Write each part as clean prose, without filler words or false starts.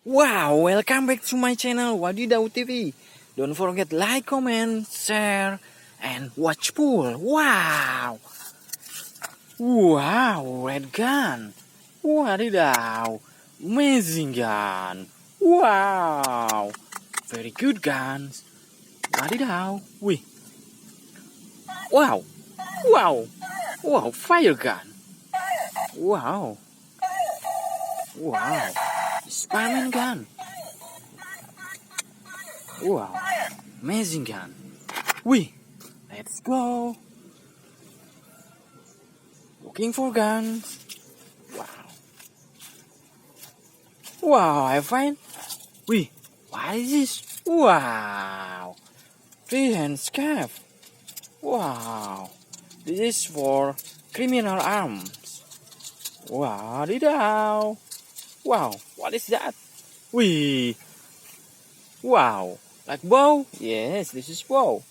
Wow, welcome back to my channel Wadidau TV. Don't forget like, comment, share, and watch full. Wow, red gun. Wadidaw, amazing gun. Wow, very good guns. Wadidaw, wow, wow, wow, fire gun. Wow, spiderman gun. Wow, amazing gun. Let's go. Looking for guns. Wow, I find. What is this? Wow, 3-hand scarf. Wow, this is for criminal arms. Wow, wow, what is that? Wow, like bow? Yes, this is bow.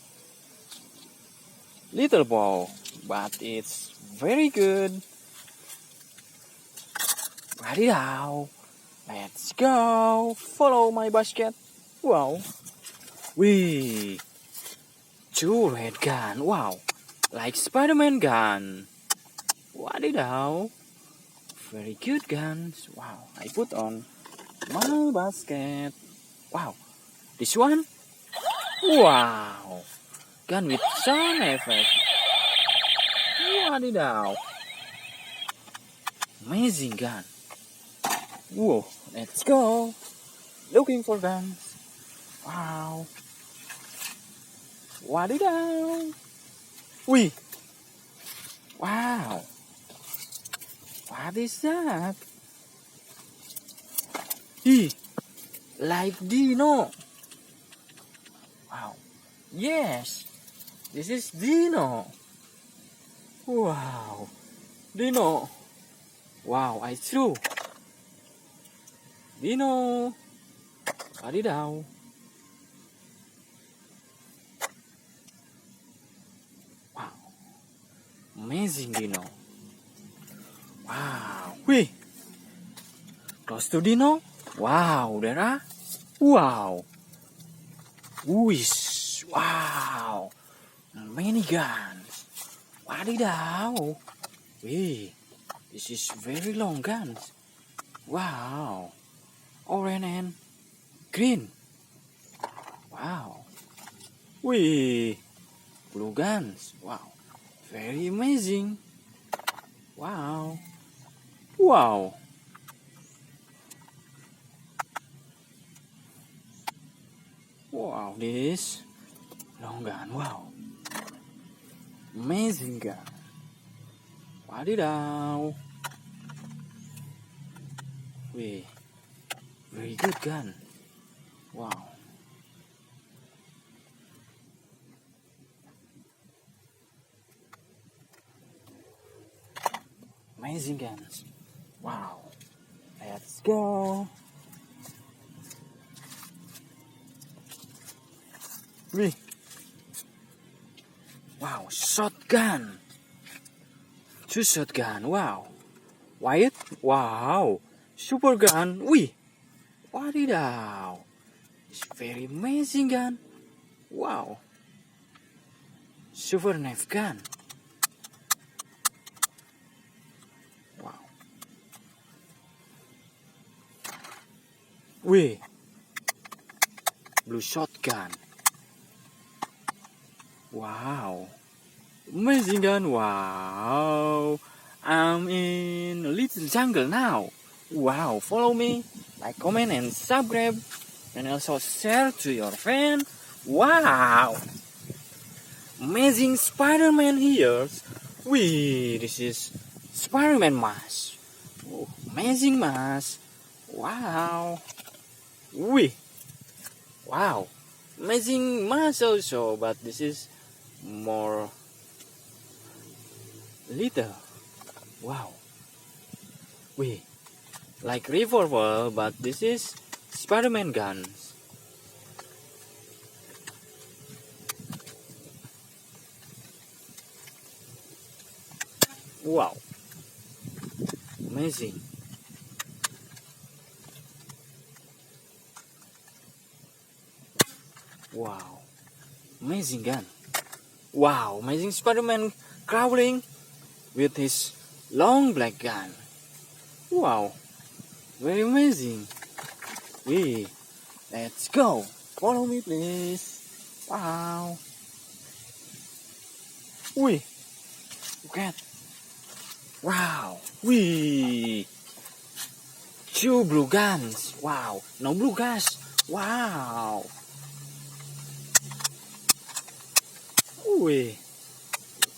Little bow, but it's very good. Let's go. Follow my basket. Wow. 2 red gun. Wow, like Spiderman gun. Very good guns. Wow, I put on my basket. Wow, this one. Wow, gun with sound effect. Amazing gun. Whoa, let's go. Looking for guns. Wow. Wow. What is that? Like dino. Wow. Yes. This is dino. Wow. Dino. Wow, I threw. Dino. Wadidaw. Wow. Amazing dino. Wow. Close to dino. Wow, there are. Wow. Wow. Many guns. Wadidaw. This is very long guns. Wow. Orange and green. Wow. Blue guns. Wow. Very amazing. Wow. Wow. Wow, this long gun. Wow. Amazing gun. Wadidaw. Very good gun. Wow. Amazing guns. Wow. Let's go. Wow, shotgun. 2 shotgun. Wow. White. Wow. Super gun. Wadidaw. It's very amazing gun. Wow. Super knife gun. Wow. Blue shotgun. Wow. Amazing gun. Wow. I'm in a little jungle now. Wow. Follow me. Like, comment, and subscribe. And also share to your friend. Wow. Amazing Spider-Man here. This is Spider-Man mask. Amazing mask. Wow. Wow. Amazing mask also, but this is more little. Wow. Like revolver, but this is Spider-Man guns. Wow. Amazing. Wow, amazing gun. Wow, amazing Spider-Man crawling with his long black gun. Wow, very amazing. Let's go. Follow me, please. Wow. Look at. Wow. Two blue guns. Wow, no blue guys. Wow.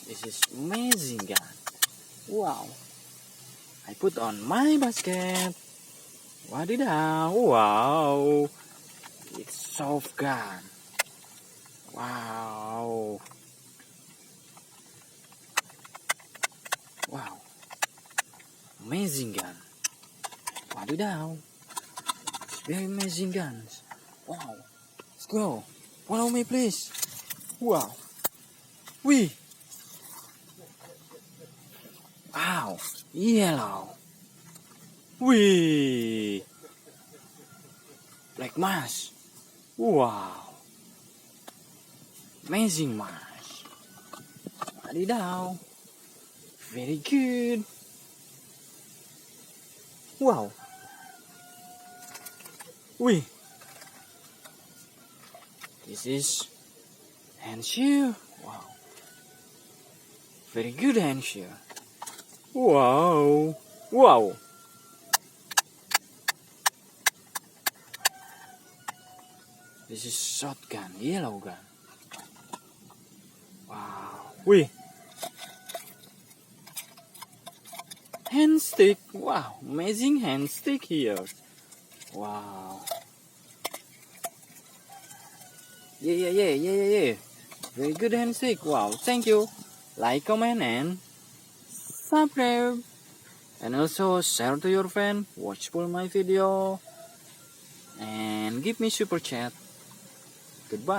This is amazing gun. Wow. I put on my basket. Wadidaw. Wow. It's soft gun. Wow. Wow. Amazing gun. Wadidaw. Very amazing guns. Wow. Let's go. Follow me, please. Wow. Wow. Yellow. Black mask. Wow. Amazing mask. Wadidaw. Very good. Wow. This is handshield. Wow. Very good handshield. Wow. This is shotgun, yellow gun. Wow. Hand stick. Wow, amazing hand stick here. Wow. Yeah. Very good hand stick. Wow, thank you. Like, comment, and subscribe. And also share to your friend. Watch for my video. And give me super chat. Goodbye.